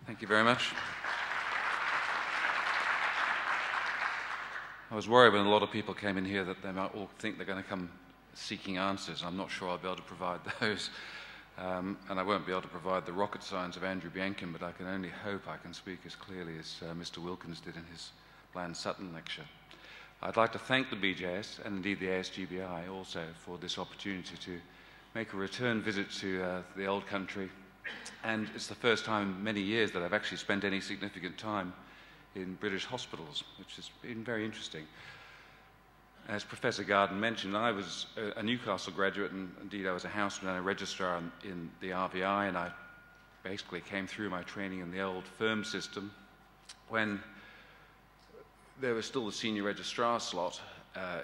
Thank you very much. I was worried when a lot of people came in here that they might all think they're going to come seeking answers. I'm not sure I'll be able to provide those. And I won't be able to provide the rocket science of Andrew Biancham, but I can only hope I can speak as clearly as Mr. Wilkins did in his Bland Sutton lecture. I'd like to thank the BJS and indeed the ASGBI also for this opportunity to make a return visit to the old country. And it's the first time in many years that I've actually spent any significant time in British hospitals, which has been very interesting. As Professor Garden mentioned, I was a Newcastle graduate, and indeed I was a houseman and a registrar in the RVI, and I basically came through my training in the old firm system when there was still the senior registrar slot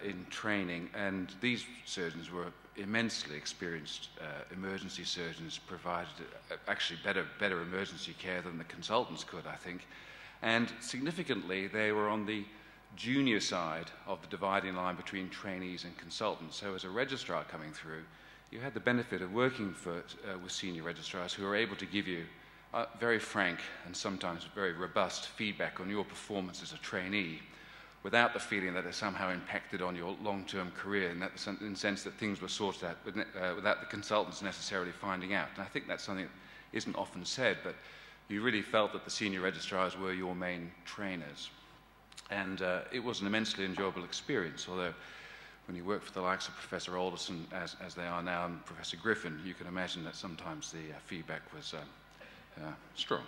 in training, and these surgeons were immensely experienced emergency surgeons, provided actually better emergency care than the consultants could, I think. And significantly, they were on the junior side of the dividing line between trainees and consultants. So as a registrar coming through, you had the benefit of working with senior registrars who were able to give you very frank and sometimes very robust feedback on your performance as a trainee, without the feeling that it somehow impacted on your long-term career, in the sense that things were sorted out without the consultants necessarily finding out. And I think that's something that isn't often said, but you really felt that the senior registrars were your main trainers. And it was an immensely enjoyable experience, although when you work for the likes of Professor Alderson, as they are now, and Professor Griffin, you can imagine that sometimes the feedback was strong.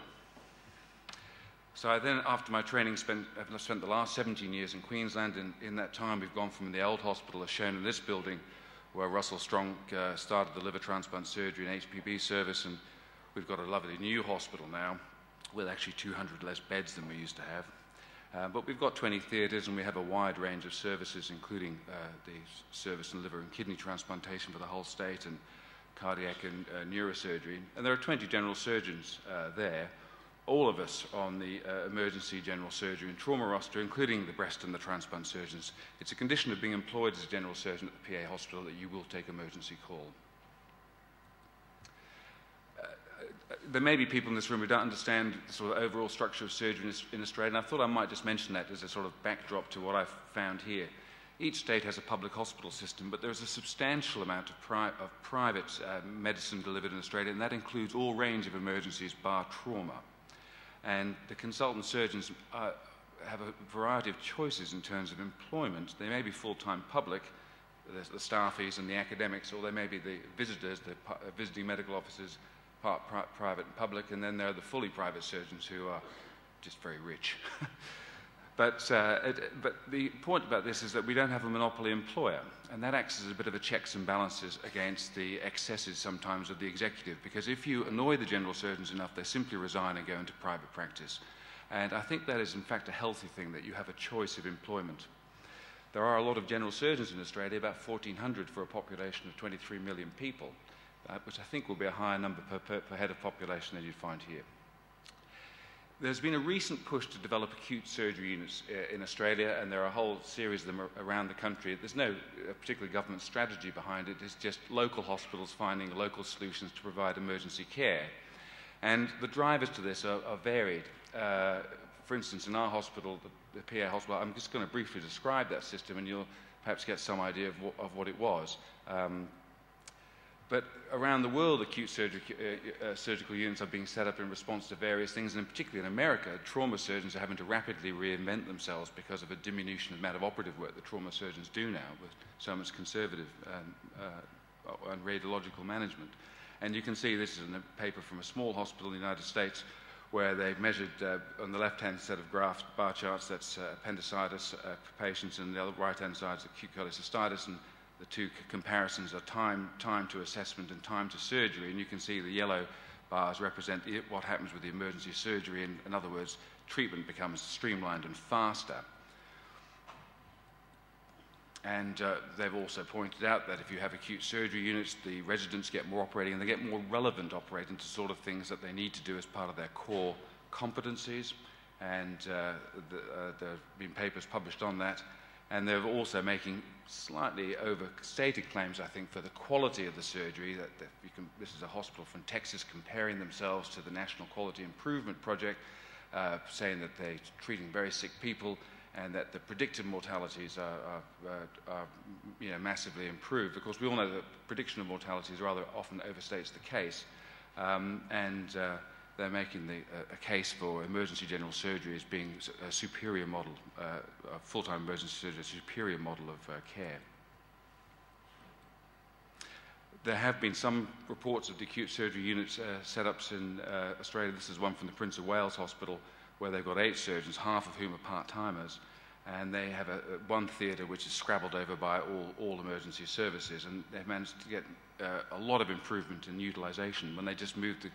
So I then, after my training, I've spent the last 17 years in Queensland. In that time, we've gone from the old hospital, as shown in this building, where Russell Strong started the liver transplant surgery and HPB service, and we've got a lovely new hospital now with actually 200 less beds than we used to have. But we've got 20 theatres, and we have a wide range of services, including the service in liver and kidney transplantation for the whole state, and cardiac and neurosurgery. And there are 20 general surgeons there, all of us on the emergency general surgery and trauma roster, including the breast and the transplant surgeons. It's a condition of being employed as a general surgeon at the PA hospital that you will take emergency call. There may be people in this room who don't understand the sort of overall structure of surgery in Australia, and I thought I might just mention that as a sort of backdrop to what I've found here. Each state has a public hospital system, but there's a substantial amount of private medicine delivered in Australia, and that includes all range of emergencies bar trauma. And the consultant surgeons have a variety of choices in terms of employment. They may be full-time public, the staffies and the academics, or they may be the visitors, the visiting medical officers, part private and public, and then there are the fully private surgeons who are just very rich. But the point about this is that we don't have a monopoly employer, and that acts as a bit of a checks and balances against the excesses sometimes of the executive, because if you annoy the general surgeons enough, they simply resign and go into private practice. And I think that is in fact a healthy thing, that you have a choice of employment. There are a lot of general surgeons in Australia, about 1,400 for a population of 23 million people, which I think will be a higher number per head of population than you'd find here. There's been a recent push to develop acute surgery units in Australia, and there are a whole series of them around the country. There's no particular government strategy behind it. It's just local hospitals finding local solutions to provide emergency care. And the drivers to this are varied. For instance, in our hospital, the PA hospital, I'm just going to briefly describe that system, and you'll perhaps get some idea of what it was. But around the world, acute surgical units are being set up in response to various things, and particularly in America, trauma surgeons are having to rapidly reinvent themselves because of a diminution of the amount of operative work that trauma surgeons do now, with so much conservative and radiological management. And you can see this is in a paper from a small hospital in the United States, where they've measured on the left-hand set of graph bar charts, that's appendicitis for patients, and the other right-hand side is acute cholecystitis, and the two comparisons are time to assessment and time to surgery, and you can see the yellow bars represent what happens with the emergency surgery. In other words, treatment becomes streamlined and faster. And they've also pointed out that if you have acute surgery units, the residents get more operating, and they get more relevant operating to sort of things that they need to do as part of their core competencies. And there have been papers published on that. And they're also making slightly overstated claims, I think, for the quality of the surgery. This is a hospital from Texas comparing themselves to the National Quality Improvement Project, saying that they're treating very sick people and that the predicted mortalities are massively improved. Of course, we all know that prediction of mortalities rather often overstates the case, they're making a case for emergency general surgery as being a superior model, full-time emergency surgery, a superior model of care. There have been some reports of acute surgery units set-ups in Australia. This is one from the Prince of Wales Hospital, where they've got 8 surgeons, half of whom are part-timers, and they have one theatre which is scrabbled over by all emergency services, and they've managed to get a lot of improvement in utilisation when they just moved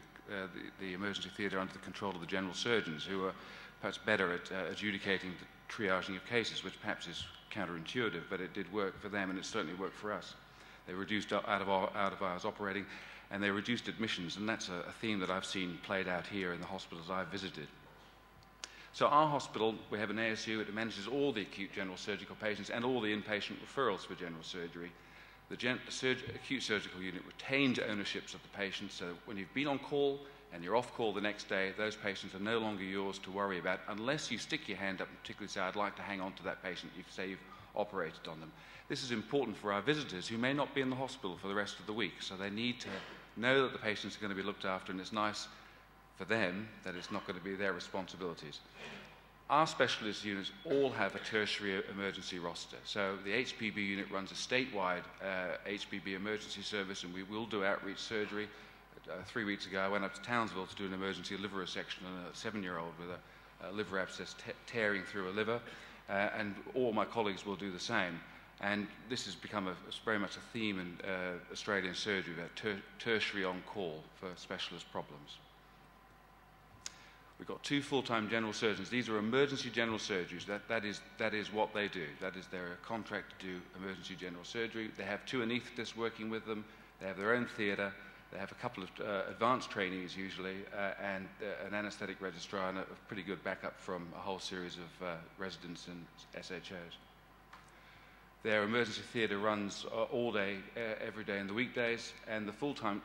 the emergency theatre under the control of the general surgeons, who are perhaps better at adjudicating the triaging of cases, which perhaps is counterintuitive, but it did work for them, and it certainly worked for us. They reduced out of hours operating, and they reduced admissions, and that's a theme that I've seen played out here in the hospitals I've visited. So our hospital, we have an ASU, it manages all the acute general surgical patients and all the inpatient referrals for general surgery. The acute surgical unit retains ownerships of the patients, so when you've been on call and you're off call the next day, those patients are no longer yours to worry about unless you stick your hand up and particularly say, I'd like to hang on to that patient, you've operated on them. This is important for our visitors who may not be in the hospital for the rest of the week, so they need to know that the patients are going to be looked after, and it's nice for them that it's not going to be their responsibilities. Our specialist units all have a tertiary emergency roster. So the HPB unit runs a statewide HPB emergency service, and we will do outreach surgery. 3 weeks ago, I went up to Townsville to do an emergency liver resection on a 7-year-old with a liver abscess tearing through a liver, and all my colleagues will do the same. And this has become very much a theme in Australian surgery, about tertiary on-call for specialist problems. We've got 2 full-time general surgeons. These are emergency general surgeries. That is what they do. That is their contract to do emergency general surgery. They have 2 anaesthetists working with them. They have their own theatre. They have a couple of advanced trainees usually, and an anaesthetic registrar and a pretty good backup from a whole series of residents and SHOs. Their emergency theatre runs all day, every day in the weekdays, and the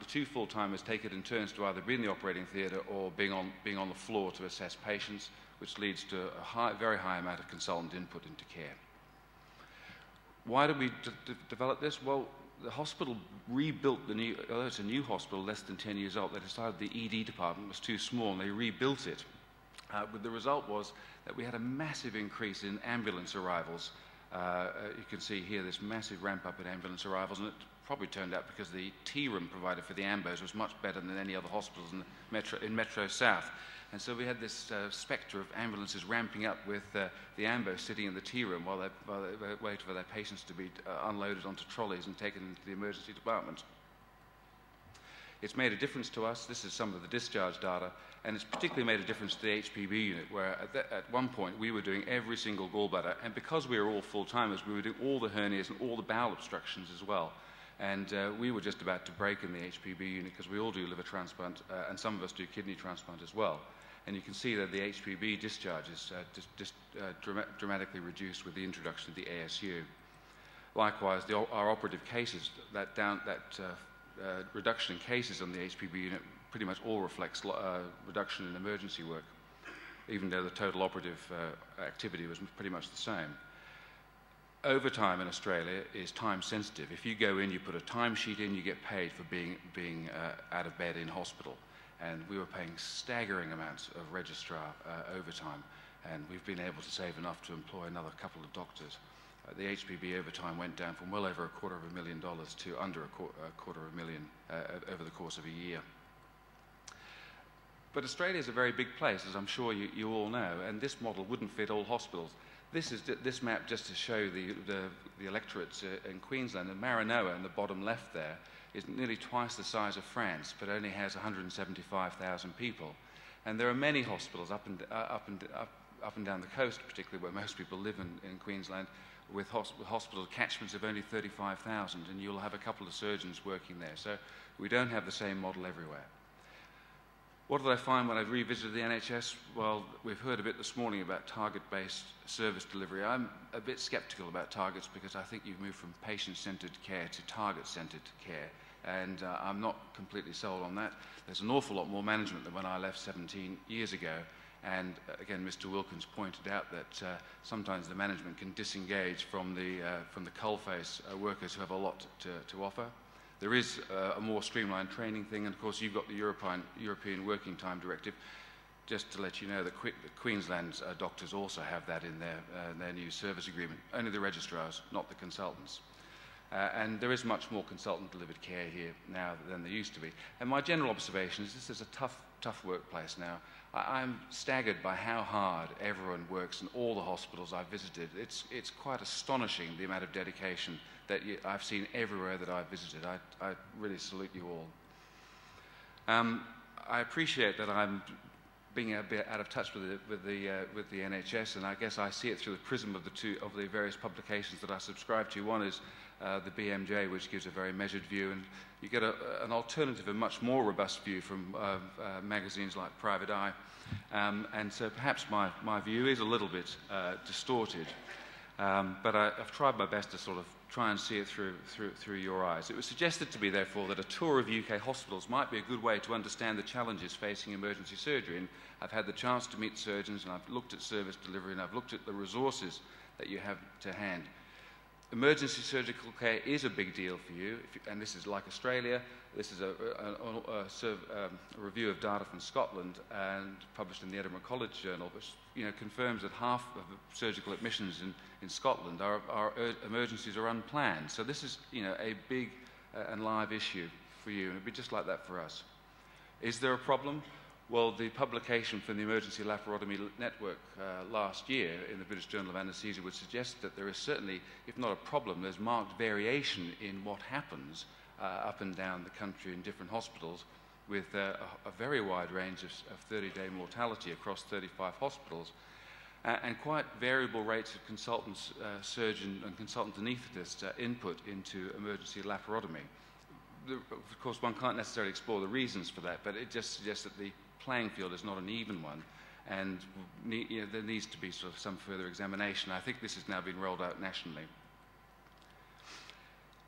2 full-timers take it in turns to either be in the operating theatre or being on the floor to assess patients, which leads to a very high amount of consultant input into care. Why did we develop this? Well, the hospital rebuilt although it's a new hospital, less than 10 years old, they decided the ED department was too small and they rebuilt it. But the result was that we had a massive increase in ambulance arrivals. You can see here this massive ramp up in ambulance arrivals, and it probably turned out because the T-room provided for the ambos was much better than any other hospitals in Metro South. And so we had this spectre of ambulances ramping up with the ambos sitting in the T-room while they wait for their patients to be unloaded onto trolleys and taken into the emergency department. It's made a difference to us. This is some of the discharge data, and it's particularly made a difference to the HPB unit, where at one point we were doing every single gallbladder, and because we were all full-timers, we were doing all the hernias and all the bowel obstructions as well. And we were just about to break in the HPB unit because we all do liver transplant, and some of us do kidney transplant as well. And you can see that the HPB discharge is dramatically reduced with the introduction of the ASU. Likewise, our operative cases, reduction in cases on the HPB unit pretty much all reflects reduction in emergency work, even though the total operative activity was pretty much the same. Overtime in Australia is time sensitive. If you go in, you put a timesheet in, you get paid for being out of bed in hospital. And we were paying staggering amounts of registrar overtime, and we've been able to save enough to employ another couple of doctors. The HPB overtime went down from well over $250,000 to under $250,000 over the course of a year. But Australia is a very big place, as I'm sure you all know, and this model wouldn't fit all hospitals. This map just to show the electorates in Queensland. And Maranoa in the bottom left there is nearly twice the size of France, but only has 175,000 people. And there are many hospitals up and down the coast, particularly where most people live in Queensland, with hospital catchments of only 35,000, and you'll have a couple of surgeons working there. So we don't have the same model everywhere. What did I find when I revisited the NHS? Well, we've heard a bit this morning about target-based service delivery. I'm a bit sceptical about targets because I think you've moved from patient-centred care to target-centred care, and I'm not completely sold on that. There's an awful lot more management than when I left 17 years ago, and again, Mr. Wilkins pointed out that sometimes the management can disengage from the coalface workers who have a lot to offer. There is a more streamlined training thing, and of course you've got the European Working Time Directive. Just to let you know that Queensland's doctors also have that in their new service agreement. Only the registrars, not the consultants. And there is much more consultant-delivered care here now than there used to be. And my general observation is this is a tough workplace now. I'm staggered by how hard everyone works in all the hospitals I've visited. It's quite astonishing the amount of dedication that I've seen everywhere that I've visited. I really salute you all. I appreciate that I'm being a bit out of touch with the NHS, and I guess I see it through the prism of the various publications that I subscribe to. One is the BMJ, which gives a very measured view, and you get an alternative, a much more robust view from magazines like Private Eye, and so perhaps my view is a little bit distorted, but I've tried my best to sort of try and see it through your eyes. It was suggested to me, therefore, that a tour of UK hospitals might be a good way to understand the challenges facing emergency surgery. And I've had the chance to meet surgeons, and I've looked at service delivery, and I've looked at the resources that you have to hand. Emergency surgical care is a big deal for you, and this is like Australia. This is a review of data from Scotland and published in the Edinburgh College Journal, which confirms that half of surgical admissions in Scotland emergencies are unplanned. So this is a big and live issue for you, and it'd be just like that for us. Is there a problem? Well, the publication from the Emergency Laparotomy Network last year in the British Journal of Anaesthesia would suggest that there is certainly, if not a problem, there's marked variation in what happens up and down the country in different hospitals, with a very wide range of 30-day mortality across 35 hospitals, and quite variable rates of consultants, surgeon and consultant anaesthetist input into emergency laparotomy. Of course, one can't necessarily explore the reasons for that, but it just suggests that the playing field is not an even one, and there needs to be sort of some further examination. I think this has now been rolled out nationally.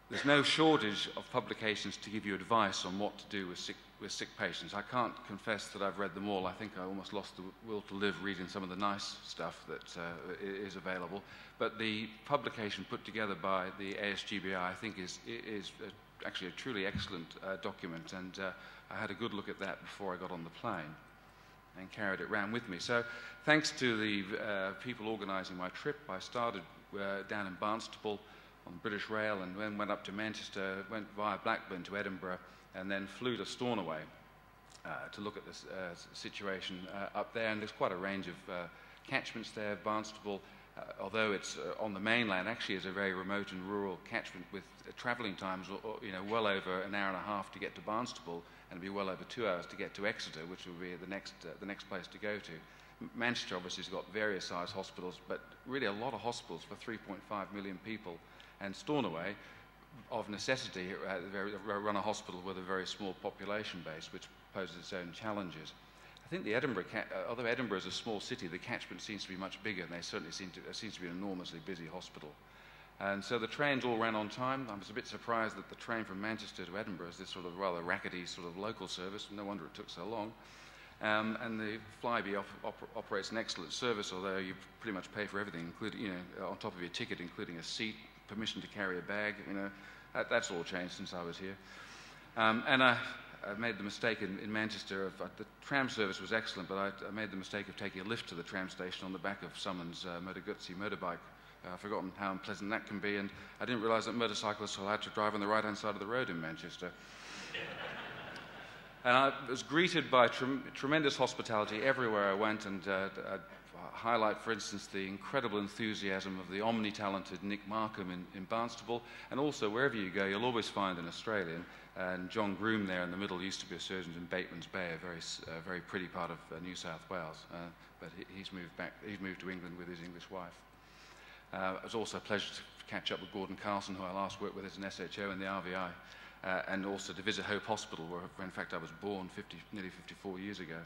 There's no shortage of publications to give you advice on what to do with sick patients. I can't confess that I've read them all. I think I almost lost the will to live reading some of the nice stuff that is available. But the publication put together by the ASGBI, I think, is actually a truly excellent document, and I had a good look at that before I got on the plane and carried it around with me. So thanks to the people organising my trip, I started down in Barnstaple on British Rail, and then went up to Manchester, went via Blackburn to Edinburgh, and then flew to Stornoway to look at this situation up there. And there's quite a range of catchments there. Barnstaple, although it's on the mainland, actually is a very remote and rural catchment with travelling times, well over an hour and a half to get to Barnstaple, and it'd be well over 2 hours to get to Exeter, which will be the next place to go to. Manchester obviously has got various size hospitals, but really a lot of hospitals for 3.5 million people. And Stornoway, of necessity, run a hospital with a very small population base, which poses its own challenges. I think the although Edinburgh is a small city, the catchment seems to be much bigger, and they certainly seems to be an enormously busy hospital. And so the trains all ran on time. I was a bit surprised that the train from Manchester to Edinburgh is this sort of rather rackety sort of local service. No wonder it took so long. And the Flybe operates an excellent service, although you pretty much pay for everything, including, on top of your ticket, including a seat, permission to carry a bag. That's all changed since I was here. And I made the mistake in Manchester the tram service was excellent, but I made the mistake of taking a lift to the tram station on the back of someone's Moto Guzzi motorbike. I've forgotten how unpleasant that can be, and I didn't realise that motorcyclists were allowed to drive on the right-hand side of the road in Manchester. And I was greeted by tremendous hospitality everywhere I went, and I'd highlight, for instance, the incredible enthusiasm of the omni-talented Nick Markham in Barnstaple, and also wherever you go, you'll always find an Australian. And John Groom there in the middle used to be a surgeon in Bateman's Bay, a very pretty part of New South Wales, but he's moved back. He's moved to England with his English wife. It was also a pleasure to catch up with Gordon Carson, who I last worked with as an SHO in the RVI. and also to visit Hope Hospital, where in fact I was born nearly 54 years ago.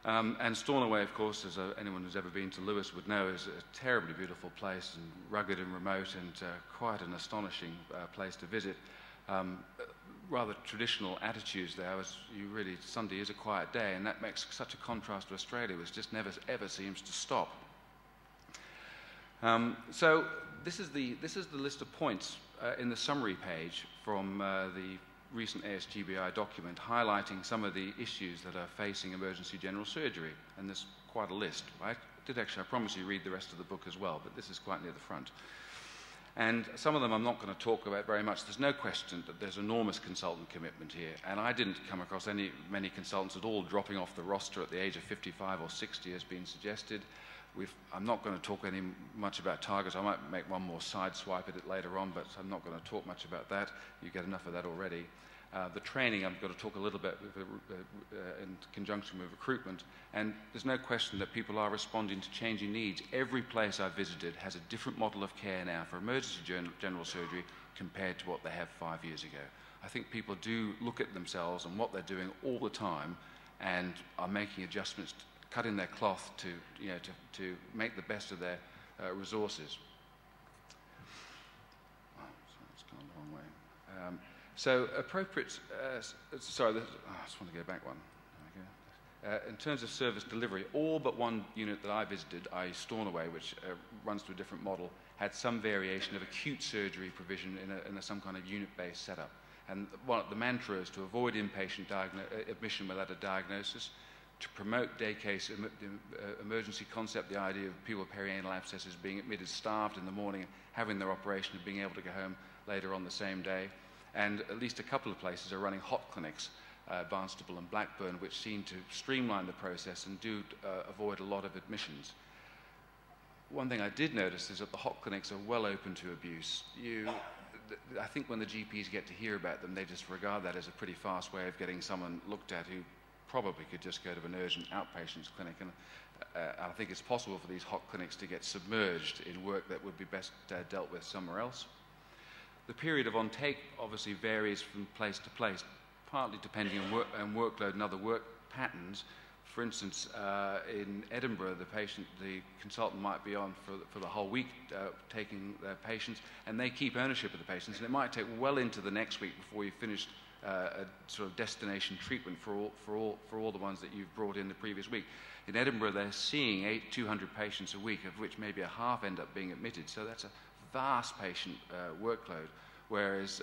And Stornoway, of course, as anyone who's ever been to Lewis would know, is a terribly beautiful place, and rugged and remote, and quite an astonishing place to visit. Rather traditional attitudes there. Sunday is a quiet day, and that makes such a contrast to Australia, which just never ever seems to stop. So this is the list of points in the summary page from the recent ASGBI document, highlighting some of the issues that are facing emergency general surgery, and there's quite a list. I promise you read the rest of the book as well, but this is quite near the front. And some of them I'm not going to talk about very much. There's no question that there's enormous consultant commitment here, and I didn't come across many consultants at all dropping off the roster at the age of 55 or 60 as being suggested. I'm not going to talk much about targets. I might make one more side swipe at it later on, but I'm not going to talk much about that. You get enough of that already. The training, I've got to talk a little bit in conjunction with recruitment, and there's no question that people are responding to changing needs. Every place I've visited has a different model of care now for emergency general surgery compared to what they have 5 years ago. I think people do look at themselves and what they're doing all the time and are making adjustments, cutting their cloth to make the best of their resources. It's gone the wrong way. So appropriate, I just want to go back one. In terms of service delivery, all but one unit that I visited, i.e. Stornoway, which runs to a different model, had some variation of acute surgery provision in some kind of unit-based setup. And the mantra is to avoid inpatient admission without a diagnosis, to promote day case emergency concept, the idea of people with perianal abscesses being admitted starved in the morning, having their operation and being able to go home later on the same day. And at least a couple of places are running hot clinics, Barnstaple and Blackburn, which seem to streamline the process and do avoid a lot of admissions. One thing I did notice is that the hot clinics are well open to abuse. I think when the GPs get to hear about them, they just regard that as a pretty fast way of getting someone looked at who probably could just go to an urgent outpatients clinic. And I think it's possible for these hot clinics to get submerged in work that would be best dealt with somewhere else. The period of on-take obviously varies from place to place, partly depending on workload and other work patterns. For instance, in Edinburgh, the consultant might be on for the whole week taking their patients, and they keep ownership of the patients, and it might take well into the next week before you've finished a sort of destination treatment for all the ones that you've brought in the previous week. In Edinburgh, they're seeing 200 patients a week, of which maybe a half end up being admitted, so that's a vast patient workload, whereas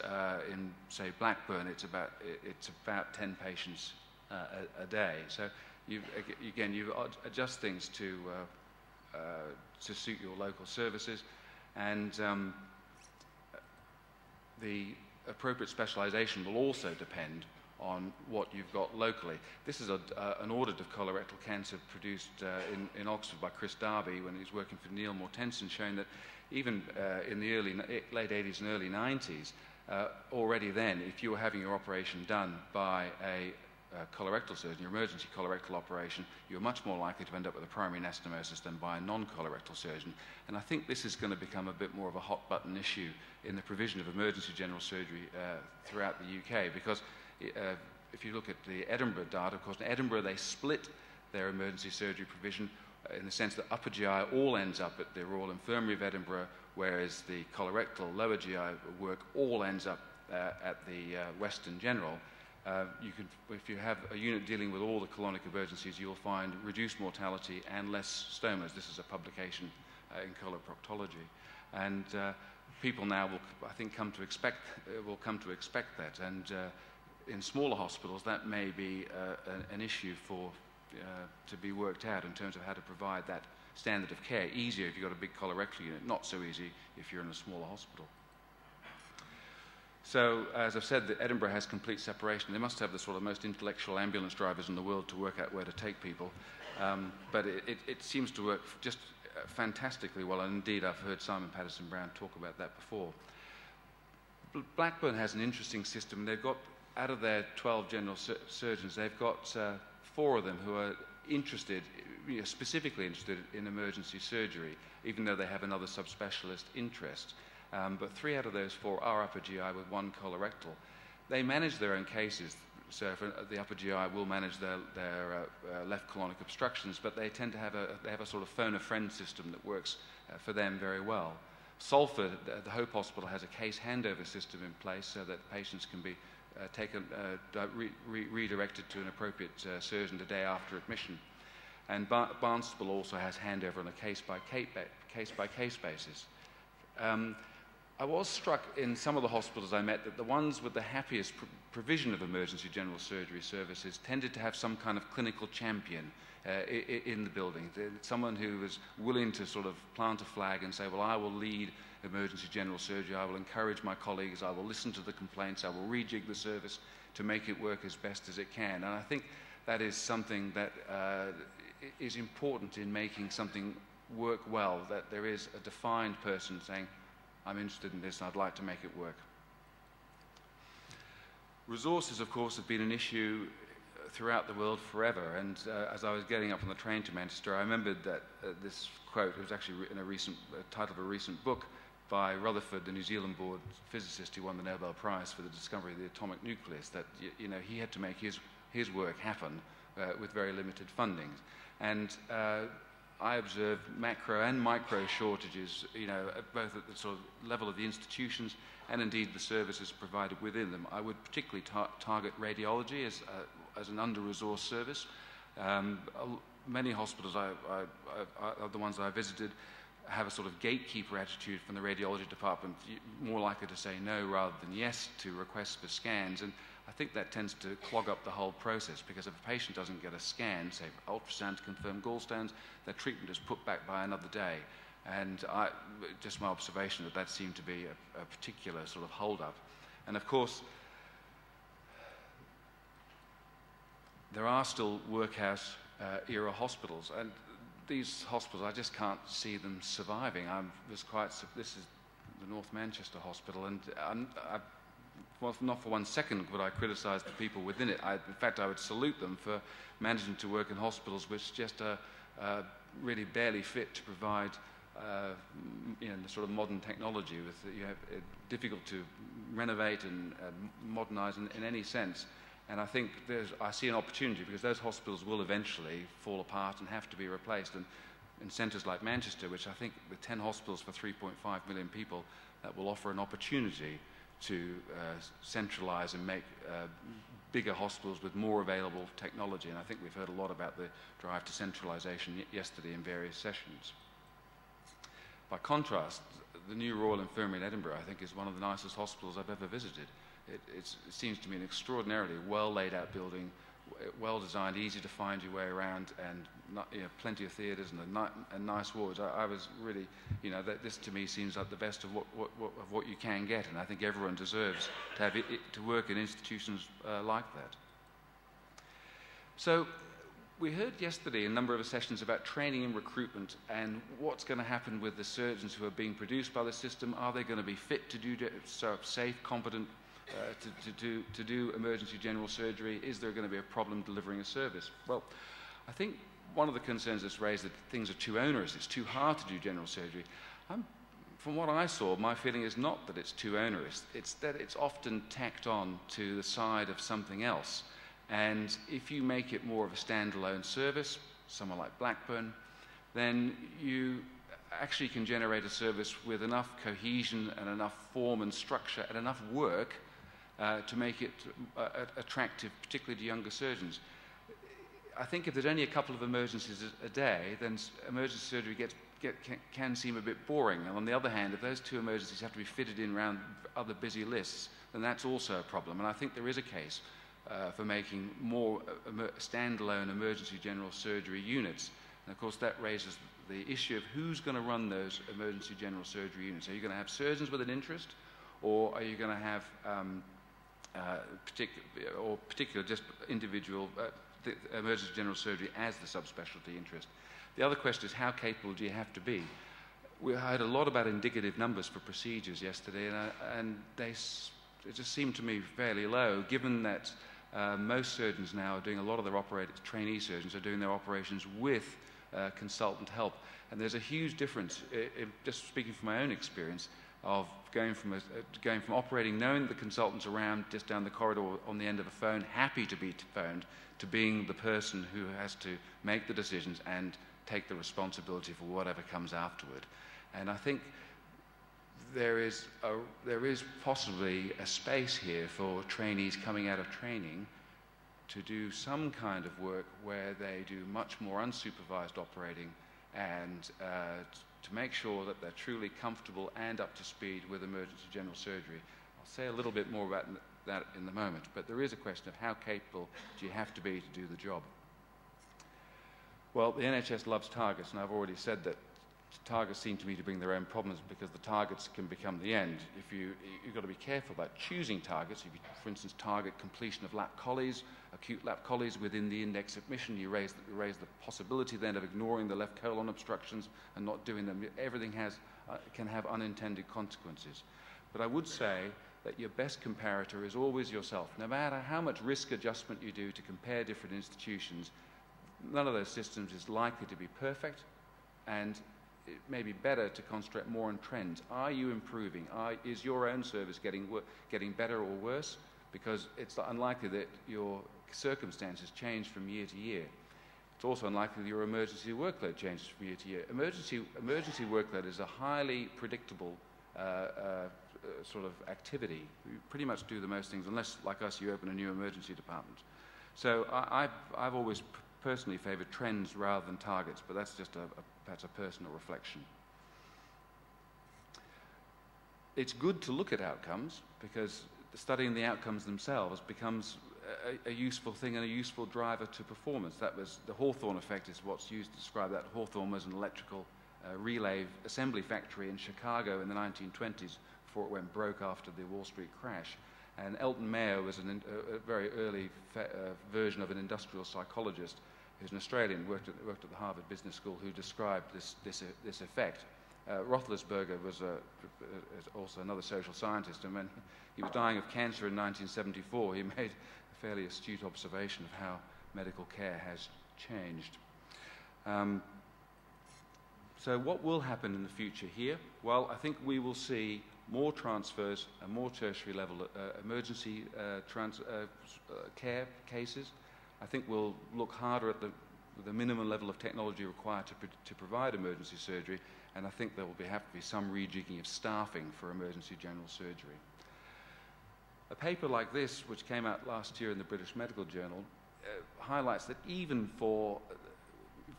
in, say, Blackburn, it's about 10 patients a day. So you adjust things to suit your local services, and the appropriate specialization will also depend on what you've got locally. This is an audit of colorectal cancer produced in Oxford by Chris Darby when he was working for Neil Mortensen, showing that even in the late 80s and early 90s, already then, if you were having your operation done by a colorectal surgeon, your emergency colorectal operation, you're much more likely to end up with a primary anastomosis than by a non-colorectal surgeon. And I think this is going to become a bit more of a hot-button issue in the provision of emergency general surgery throughout the UK, because if you look at the Edinburgh data, of course, in Edinburgh they split their emergency surgery provision in the sense that upper GI all ends up at the Royal Infirmary of Edinburgh, whereas the colorectal lower GI work all ends up at the Western General. If you have a unit dealing with all the colonic emergencies, you'll find reduced mortality and less stomas. This is a publication in coloproctology, and people now will, I think, come to expect that. And in smaller hospitals, that may be an issue to be worked out in terms of how to provide that standard of care. Easier if you've got a big colorectal unit, not so easy if you're in a smaller hospital. So, as I've said, Edinburgh has complete separation. They must have the sort of most intellectual ambulance drivers in the world to work out where to take people. But it seems to work just fantastically well, and indeed I've heard Simon Patterson-Brown talk about that before. Blackburn has an interesting system. They've got, out of their 12 general surgeons, they've got 4 of them who are interested, specifically interested in emergency surgery, even though they have another subspecialist interest. But 3 out of those 4 are upper GI with 1 colorectal. they manage their own cases. So the upper GI will manage their left colonic obstructions, but they tend to have a sort of phone a friend system that works for them very well. Salford, the Hope Hospital, has a case handover system in place so that patients can be redirected to an appropriate surgeon the day after admission. And Barnstable also has handover on a case-by-case basis. I was struck in some of the hospitals I met that the ones with the happiest provision of emergency general surgery services tended to have some kind of clinical champion in the building. Someone who was willing to sort of plant a flag and say, well, I will lead emergency general surgery, I will encourage my colleagues, I will listen to the complaints, I will rejig the service to make it work as best as it can. And I think that is something that is important in making something work well, that there is a defined person saying, I'm interested in this and I'd like to make it work. Resources, of course, have been an issue throughout the world forever, and as I was getting up on the train to Manchester, I remembered that this quote, it was actually in a recent title of a recent book by Rutherford, the New Zealand board physicist who won the Nobel Prize for the discovery of the atomic nucleus, that he had to make his work happen with very limited funding. And I observed macro and micro shortages, both at the sort of level of the institutions and indeed the services provided within them. I would particularly target radiology as an under-resourced service. Many hospitals, the ones I visited, have a sort of gatekeeper attitude from the radiology department, more likely to say no rather than yes to requests for scans. And I think that tends to clog up the whole process, because if a patient doesn't get a scan, say ultrasound to confirm gallstones, their treatment is put back by another day. And just my observation that seemed to be a particular sort of hold-up. And of course, there are still workhouse era hospitals, and these hospitals, I just can't see them surviving. This is the North Manchester Hospital, and well, not for 1 second would I criticise the people within it. In fact, I would salute them for managing to work in hospitals which just are really barely fit to provide the sort of modern technology. Difficult to renovate and modernise in any sense. And I think I see an opportunity, because those hospitals will eventually fall apart and have to be replaced. And in centres like Manchester, which I think with 10 hospitals for 3.5 million people, that will offer an opportunity to centralise and make bigger hospitals with more available technology. And I think we've heard a lot about the drive to centralisation yesterday in various sessions. By contrast, the new Royal Infirmary in Edinburgh, I think, is one of the nicest hospitals I've ever visited. It seems to me an extraordinarily well laid out building, well designed, easy to find your way around, and plenty of theatres and nice wards. I was really, this to me seems like the best of what you can get, and I think everyone deserves to have to work in institutions like that. So we heard yesterday a number of sessions about training and recruitment and what's going to happen with the surgeons who are being produced by the system. Are they going to be fit to do so safe, competent, to do emergency general surgery? Is there going to be a problem delivering a service? Well, I think one of the concerns that's raised that things are too onerous, it's too hard to do general surgery. From what I saw, my feeling is not that it's too onerous, it's that it's often tacked on to the side of something else. And if you make it more of a standalone service, somewhere like Blackburn, then you actually can generate a service with enough cohesion and enough form and structure and enough work to make it attractive, particularly to younger surgeons. I think if there's only a couple of emergencies a day, then emergency surgery can seem a bit boring. And on the other hand, if those two emergencies have to be fitted in around other busy lists, then that's also a problem. And I think there is a case for making more standalone emergency general surgery units. And of course, that raises the issue of who's going to run those emergency general surgery units. Are you going to have surgeons with an interest, or are you going to have particular just individual emergency general surgery as the subspecialty interest? The other question is, how capable do you have to be? We heard a lot about indicative numbers for procedures yesterday, and it just seemed to me fairly low, given that most surgeons now are doing a lot of their trainee surgeons are doing their operations with consultant help. And there's a huge difference, just speaking from my own experience, of going from operating, knowing the consultant's around just down the corridor on the end of a phone, happy to be phoned, to being the person who has to make the decisions and take the responsibility for whatever comes afterward. And I think there is possibly a space here for trainees coming out of training to do some kind of work where they do much more unsupervised operating and to make sure that they're truly comfortable and up to speed with emergency general surgery. I'll say a little bit more about that in a moment, but there is a question of how capable do you have to be to do the job. Well, the NHS loves targets, and I've already said that targets seem to me to bring their own problems because the targets can become the end. You've got to be careful about choosing targets. If you, for instance, target completion of lap collies, acute lap collies within the index admission, you raise the possibility then of ignoring the left colon obstructions and not doing them. Everything can have unintended consequences. But I would say that your best comparator is always yourself. No matter how much risk adjustment you do to compare different institutions, none of those systems is likely to be perfect, and it may be better to concentrate more on trends. Are you improving? Is your own service getting better or worse? Because it's unlikely that your circumstances change from year to year. It's also unlikely that your emergency workload changes from year to year. Emergency workload is a highly predictable sort of activity. You pretty much do the most things, unless, like us, you open a new emergency department. So I've always personally favoured trends rather than targets, but that's just perhaps a personal reflection. It's good to look at outcomes because studying the outcomes themselves becomes a useful thing and a useful driver to performance. That was the Hawthorne Effect is what's used to describe that. Hawthorne was an electrical relay assembly factory in Chicago in the 1920s before it went broke after the Wall Street crash. And Elton Mayer was a very early version of an industrial psychologist who's an Australian, worked at the Harvard Business School, who described this effect. Roethlisberger was also another social scientist, and when he was dying of cancer in 1974, he made a fairly astute observation of how medical care has changed. So what will happen in the future here? Well, I think we will see more transfers and more tertiary level emergency care cases. I think we'll look harder at the minimum level of technology required to provide emergency surgery, and I think there will have to be some rejigging of staffing for emergency general surgery. A paper like this, which came out last year in the British Medical Journal, highlights that even for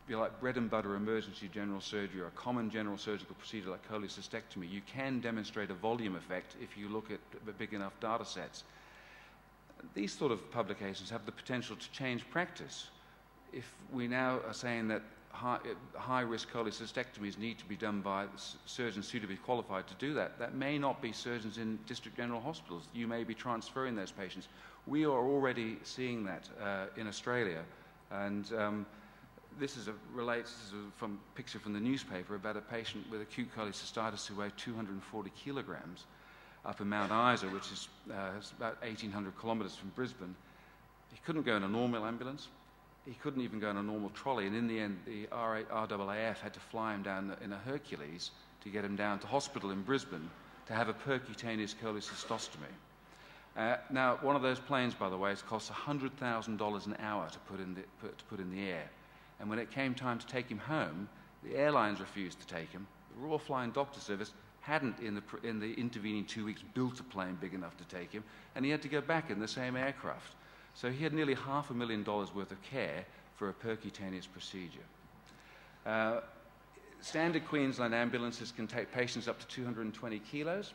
like bread and butter emergency general surgery or a common general surgical procedure like cholecystectomy, you can demonstrate a volume effect if you look at big enough data sets. These sort of publications have the potential to change practice. If we now are saying that high-risk cholecystectomies need to be done by surgeons suitably qualified to do that, that may not be surgeons in district general hospitals. You may be transferring those patients. We are already seeing that in Australia, and this is from a picture from the newspaper about a patient with acute cholecystitis who weighed 240 kilograms up in Mount Isa, which is about 1,800 kilometres from Brisbane. He couldn't go in a normal ambulance. He couldn't even go in a normal trolley, and in the end, the RAAF had to fly him down in a Hercules to get him down to hospital in Brisbane to have a percutaneous cholecystostomy. Now, one of those planes, by the way, costs $100,000 an hour to put in the air. And when it came time to take him home, the airlines refused to take him. The Royal Flying Doctor Service hadn't, in the intervening 2 weeks, built a plane big enough to take him, and he had to go back in the same aircraft. So he had nearly $500,000 worth of care for a percutaneous procedure. Standard Queensland ambulances can take patients up to 220 kilos,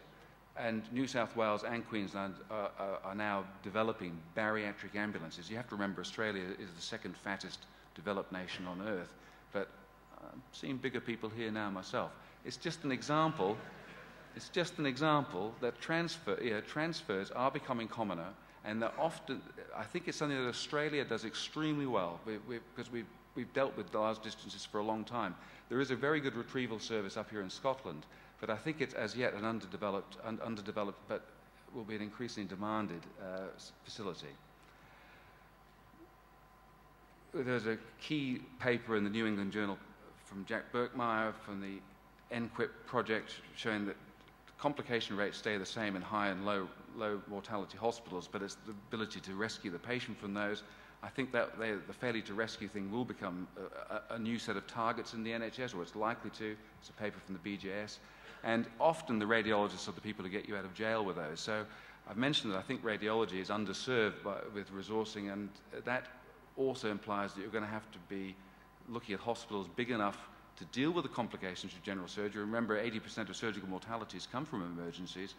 and New South Wales and Queensland are now developing bariatric ambulances. You have to remember Australia is the second fattest developed nation on earth, but I'm seeing bigger people here now myself. It's just an example. It's just an example that transfers are becoming commoner, and they're often. I think it's something that Australia does extremely well because we've dealt with large distances for a long time. There is a very good retrieval service up here in Scotland, but I think it's as yet an underdeveloped, but will be an increasingly demanded facility. There's a key paper in the New England Journal from Jack Birkmeyer from the NQIP project showing that complication rates stay the same in high and low mortality hospitals, but it's the ability to rescue the patient from those. I think that the failure to rescue thing will become a new set of targets in the NHS, or it's likely to. It's a paper from the BJS. And often the radiologists are the people who get you out of jail with those. So I've mentioned that I think radiology is underserved with resourcing, and that also implies that you're going to have to be looking at hospitals big enough to deal with the complications of general surgery. Remember, 80% of surgical mortalities come from emergencies.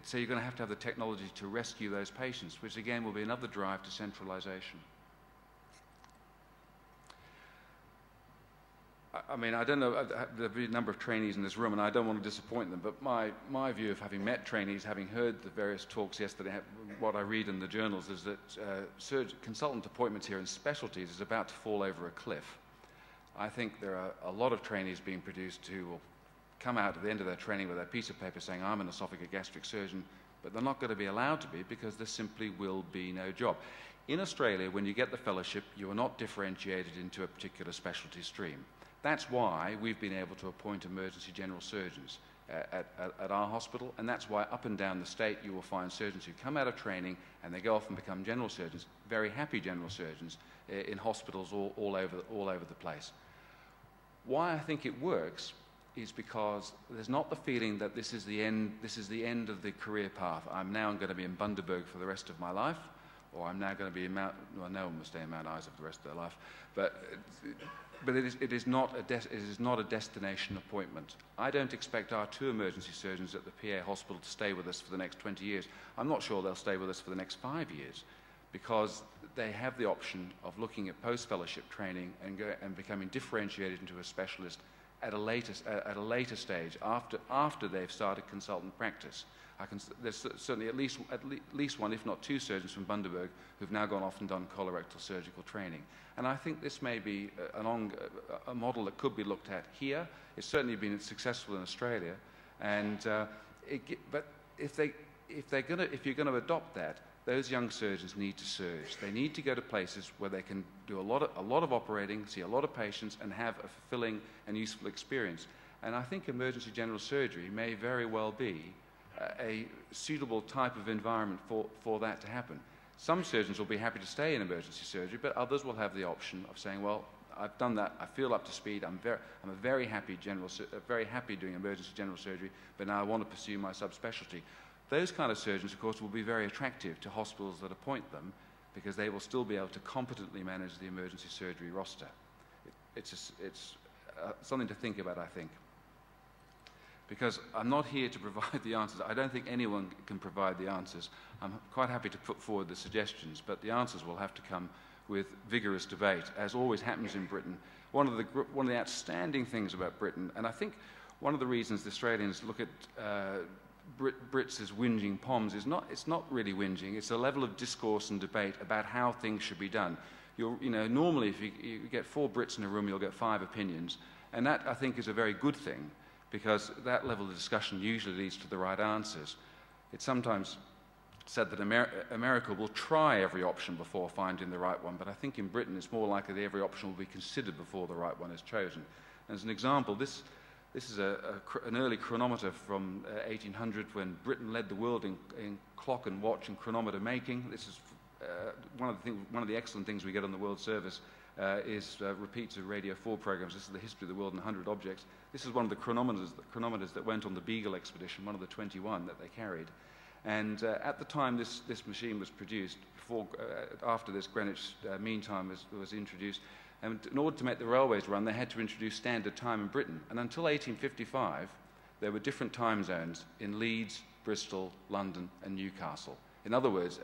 So you're going to have the technology to rescue those patients, which again will be another drive to centralization. I mean, I don't know, there'll be a number of trainees in this room, and I don't want to disappoint them, but my view of having met trainees, having heard the various talks yesterday, what I read in the journals is that consultant appointments here in specialties is about to fall over a cliff. I think there are a lot of trainees being produced who will come out at the end of their training with a piece of paper saying, I'm an esophagogastric surgeon, but they're not going to be allowed to be because there simply will be no job. In Australia, when you get the fellowship, you are not differentiated into a particular specialty stream. That's why we've been able to appoint emergency general surgeons at our hospital, and that's why up and down the state you will find surgeons who come out of training and they go off and become general surgeons, very happy general surgeons in hospitals all over the place. Why I think it works is because there's not the feeling that this is the end of the career path. I'm now going to be in Bundaberg for the rest of my life, or I'm now going to be in Mount, well, no one will stay in Mount Isa for the rest of their life, but it is not a destination appointment. I don't expect our 2 emergency surgeons at the PA hospital to stay with us for the next 20 years. I'm not sure they'll stay with us for the next 5 years, because they have the option of looking at post-fellowship training and becoming differentiated into a specialist at a later stage, after they've started consultant practice. There's certainly at least one, if not 2 surgeons from Bundaberg who've now gone off and done colorectal surgical training. And I think this may be a model that could be looked at here. It's certainly been successful in Australia. And but if you're going to adopt that, those young surgeons need to surge. They need to go to places where they can do a lot of operating, see a lot of patients, and have a fulfilling and useful experience. And I think emergency general surgery may very well be a suitable type of environment for that to happen. Some surgeons will be happy to stay in emergency surgery, but others will have the option of saying, well, I've done that, I feel up to speed, I'm a very happy doing emergency general surgery, but now I want to pursue my subspecialty. Those kind of surgeons, of course, will be very attractive to hospitals that appoint them, because they will still be able to competently manage the emergency surgery roster. It's something to think about, I think. Because I'm not here to provide the answers. I don't think anyone can provide the answers. I'm quite happy to put forward the suggestions, but the answers will have to come with vigorous debate, as always happens in Britain. One of the outstanding things about Britain, and I think one of the reasons the Australians look at Brits as whinging poms, it's not really whinging. It's a level of discourse and debate about how things should be done. Normally if you get 4 Brits in a room, you'll get 5 opinions, and that I think is a very good thing, because that level of discussion usually leads to the right answers. It's sometimes said that America will try every option before finding the right one, but I think in Britain it's more likely that every option will be considered before the right one is chosen. As an example, this is an early chronometer from 1800, when Britain led the world in clock and watch and chronometer making. This is one of the excellent things we get on the World Service is repeats of Radio 4 programs. This is the history of the world in 100 objects. This is one of the chronometers that went on the Beagle expedition, one of the 21 that they carried. And at the time this machine was produced, after this Greenwich Mean Time was introduced, and in order to make the railways run, they had to introduce standard time in Britain. And until 1855, there were different time zones in Leeds, Bristol, London, and Newcastle. In other words,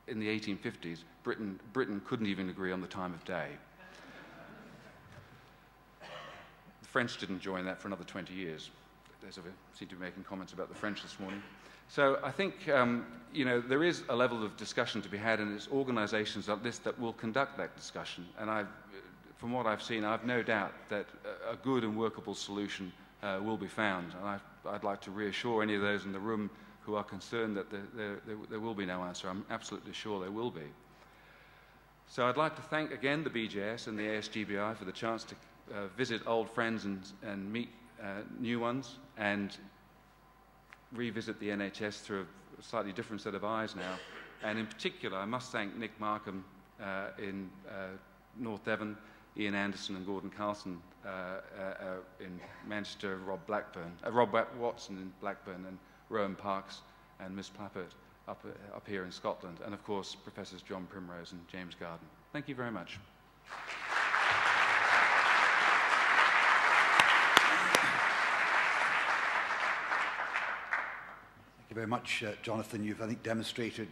in the 1850s, Britain couldn't even agree on the time of day. The French didn't join that for another 20 years. They seem to be making comments about the French this morning. So I think there is a level of discussion to be had, and it's organisations like this that will conduct that discussion. And from what I've seen, I've no doubt that a good and workable solution will be found. And I'd like to reassure any of those in the room who are concerned that there will be no answer. I'm absolutely sure there will be. So I'd like to thank again the BJS and the ASGBI for the chance to visit old friends and meet new ones. And revisit the NHS through a slightly different set of eyes now. And in particular, I must thank Nick Markham in North Devon, Ian Anderson and Gordon Carson in Manchester, Rob Watson in Blackburn, and Rowan Parks and Miss Plappert up here in Scotland, and of course Professors John Primrose and James Garden. Thank you very much. Thank you very much, Jonathan. You've, I think, demonstrated